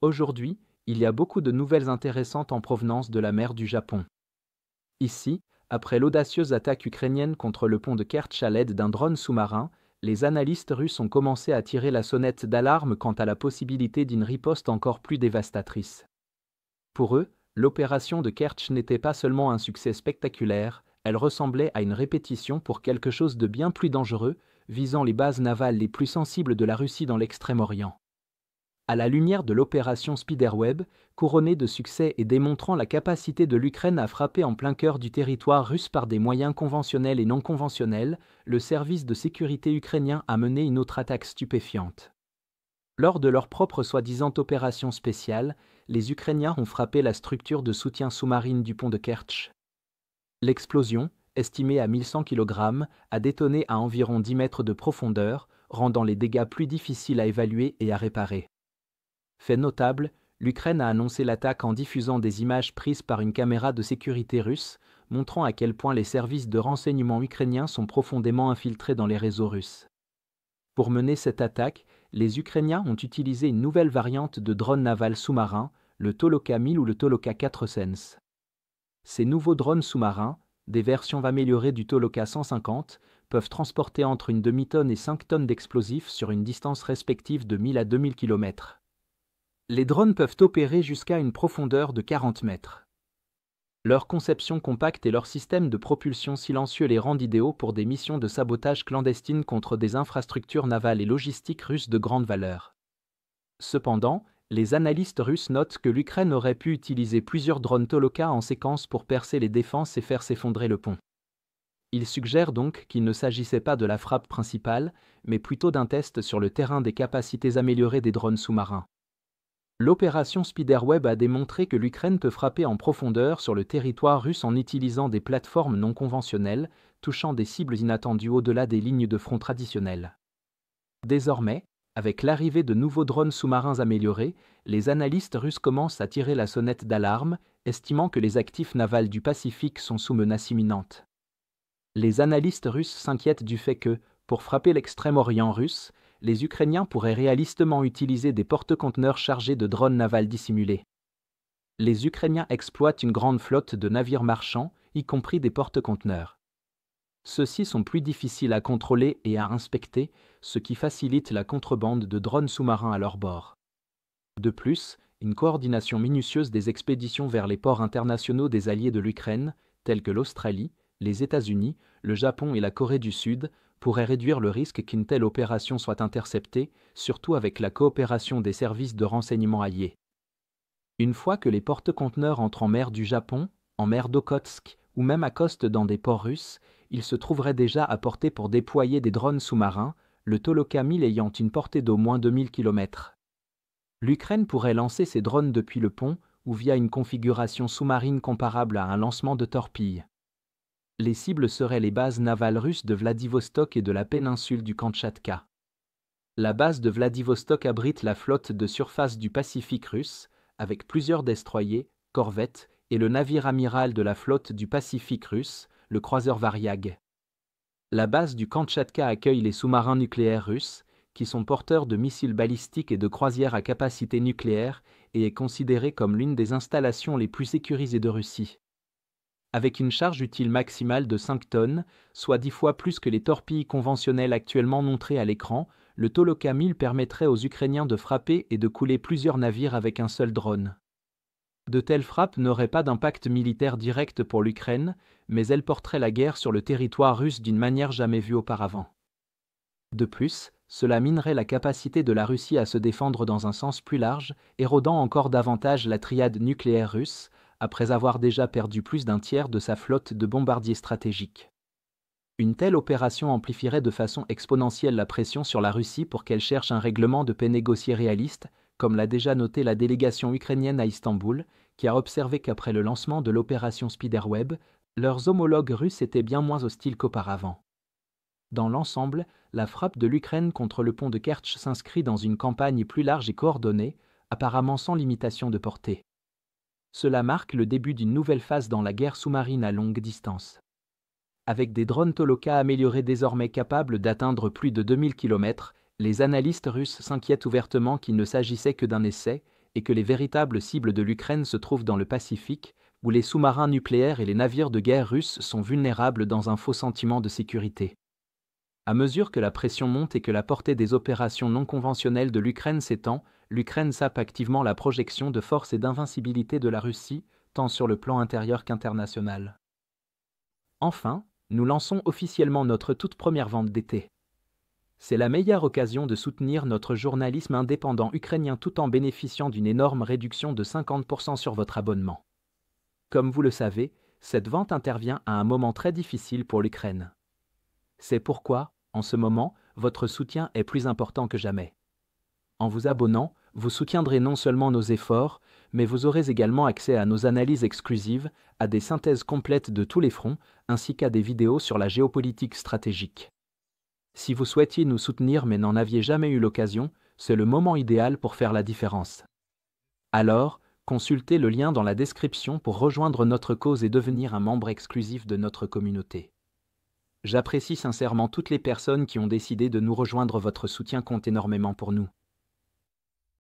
Aujourd'hui, il y a beaucoup de nouvelles intéressantes en provenance de la mer du Japon. Ici, après l'audacieuse attaque ukrainienne contre le pont de Kertch à l'aide d'un drone sous-marin, les analystes russes ont commencé à tirer la sonnette d'alarme quant à la possibilité d'une riposte encore plus dévastatrice. Pour eux, l'opération de Kertch n'était pas seulement un succès spectaculaire, elle ressemblait à une répétition pour quelque chose de bien plus dangereux, visant les bases navales les plus sensibles de la Russie dans l'Extrême-Orient. À la lumière de l'opération Spiderweb, couronnée de succès et démontrant la capacité de l'Ukraine à frapper en plein cœur du territoire russe par des moyens conventionnels et non conventionnels, le service de sécurité ukrainien a mené une autre attaque stupéfiante. Lors de leur propre soi-disant opération spéciale, les Ukrainiens ont frappé la structure de soutien sous-marine du pont de Kertch. L'explosion, estimée à 1100 kg, a détonné à environ 10 mètres de profondeur, rendant les dégâts plus difficiles à évaluer et à réparer. Fait notable, l'Ukraine a annoncé l'attaque en diffusant des images prises par une caméra de sécurité russe, montrant à quel point les services de renseignement ukrainiens sont profondément infiltrés dans les réseaux russes. Pour mener cette attaque, les Ukrainiens ont utilisé une nouvelle variante de drone naval sous-marin, le Toloka 1000 ou le Toloka 4Sense. Ces nouveaux drones sous-marins, des versions améliorées du Toloka 150, peuvent transporter entre une demi-tonne et 5 tonnes d'explosifs sur une distance respective de 1000 à 2000 km. Les drones peuvent opérer jusqu'à une profondeur de 40 mètres. Leur conception compacte et leur système de propulsion silencieux les rendent idéaux pour des missions de sabotage clandestines contre des infrastructures navales et logistiques russes de grande valeur. Cependant, les analystes russes notent que l'Ukraine aurait pu utiliser plusieurs drones Toloka en séquence pour percer les défenses et faire s'effondrer le pont. Ils suggèrent donc qu'il ne s'agissait pas de la frappe principale, mais plutôt d'un test sur le terrain des capacités améliorées des drones sous-marins. L'opération Spiderweb a démontré que l'Ukraine peut frapper en profondeur sur le territoire russe en utilisant des plateformes non conventionnelles, touchant des cibles inattendues au-delà des lignes de front traditionnelles. Désormais, avec l'arrivée de nouveaux drones sous-marins améliorés, les analystes russes commencent à tirer la sonnette d'alarme, estimant que les actifs navals du Pacifique sont sous menace imminente. Les analystes russes s'inquiètent du fait que, pour frapper l'extrême-orient russe, les Ukrainiens pourraient réalistement utiliser des porte-conteneurs chargés de drones navals dissimulés. Les Ukrainiens exploitent une grande flotte de navires marchands, y compris des porte-conteneurs. Ceux-ci sont plus difficiles à contrôler et à inspecter, ce qui facilite la contrebande de drones sous-marins à leur bord. De plus, une coordination minutieuse des expéditions vers les ports internationaux des alliés de l'Ukraine, tels que l'Australie, les États-Unis, le Japon et la Corée du Sud, pourrait réduire le risque qu'une telle opération soit interceptée, surtout avec la coopération des services de renseignement alliés. Une fois que les porte-conteneurs entrent en mer du Japon, en mer d'Okhotsk ou même accostent dans des ports russes, ils se trouveraient déjà à portée pour déployer des drones sous-marins, le Toloka 1000 ayant une portée d'au moins 2000 km. L'Ukraine pourrait lancer ses drones depuis le pont ou via une configuration sous-marine comparable à un lancement de torpilles. Les cibles seraient les bases navales russes de Vladivostok et de la péninsule du Kamtchatka. La base de Vladivostok abrite la flotte de surface du Pacifique russe, avec plusieurs destroyers, corvettes et le navire amiral de la flotte du Pacifique russe, le croiseur Variag. La base du Kamtchatka accueille les sous-marins nucléaires russes, qui sont porteurs de missiles balistiques et de croisières à capacité nucléaire et est considérée comme l'une des installations les plus sécurisées de Russie. Avec une charge utile maximale de 5 tonnes, soit 10 fois plus que les torpilles conventionnelles actuellement montrées à l'écran, le Toloka 1000 permettrait aux Ukrainiens de frapper et de couler plusieurs navires avec un seul drone. De telles frappes n'auraient pas d'impact militaire direct pour l'Ukraine, mais elles porteraient la guerre sur le territoire russe d'une manière jamais vue auparavant. De plus, cela minerait la capacité de la Russie à se défendre dans un sens plus large, érodant encore davantage la triade nucléaire russe, après avoir déjà perdu plus d'un tiers de sa flotte de bombardiers stratégiques. Une telle opération amplifierait de façon exponentielle la pression sur la Russie pour qu'elle cherche un règlement de paix négocié réaliste, comme l'a déjà noté la délégation ukrainienne à Istanbul, qui a observé qu'après le lancement de l'opération Spiderweb, leurs homologues russes étaient bien moins hostiles qu'auparavant. Dans l'ensemble, la frappe de l'Ukraine contre le pont de Kertch s'inscrit dans une campagne plus large et coordonnée, apparemment sans limitation de portée. Cela marque le début d'une nouvelle phase dans la guerre sous-marine à longue distance. Avec des drones Toloka améliorés désormais capables d'atteindre plus de 2000 km, les analystes russes s'inquiètent ouvertement qu'il ne s'agissait que d'un essai et que les véritables cibles de l'Ukraine se trouvent dans le Pacifique, où les sous-marins nucléaires et les navires de guerre russes sont vulnérables dans un faux sentiment de sécurité. À mesure que la pression monte et que la portée des opérations non conventionnelles de l'Ukraine s'étend, l'Ukraine sape activement la projection de force et d'invincibilité de la Russie, tant sur le plan intérieur qu'international. Enfin, nous lançons officiellement notre toute première vente d'été. C'est la meilleure occasion de soutenir notre journalisme indépendant ukrainien tout en bénéficiant d'une énorme réduction de 50% sur votre abonnement. Comme vous le savez, cette vente intervient à un moment très difficile pour l'Ukraine. C'est pourquoi, en ce moment, votre soutien est plus important que jamais. En vous abonnant, vous soutiendrez non seulement nos efforts, mais vous aurez également accès à nos analyses exclusives, à des synthèses complètes de tous les fronts, ainsi qu'à des vidéos sur la géopolitique stratégique. Si vous souhaitiez nous soutenir mais n'en aviez jamais eu l'occasion, c'est le moment idéal pour faire la différence. Alors, consultez le lien dans la description pour rejoindre notre cause et devenir un membre exclusif de notre communauté. J'apprécie sincèrement toutes les personnes qui ont décidé de nous rejoindre, votre soutien compte énormément pour nous.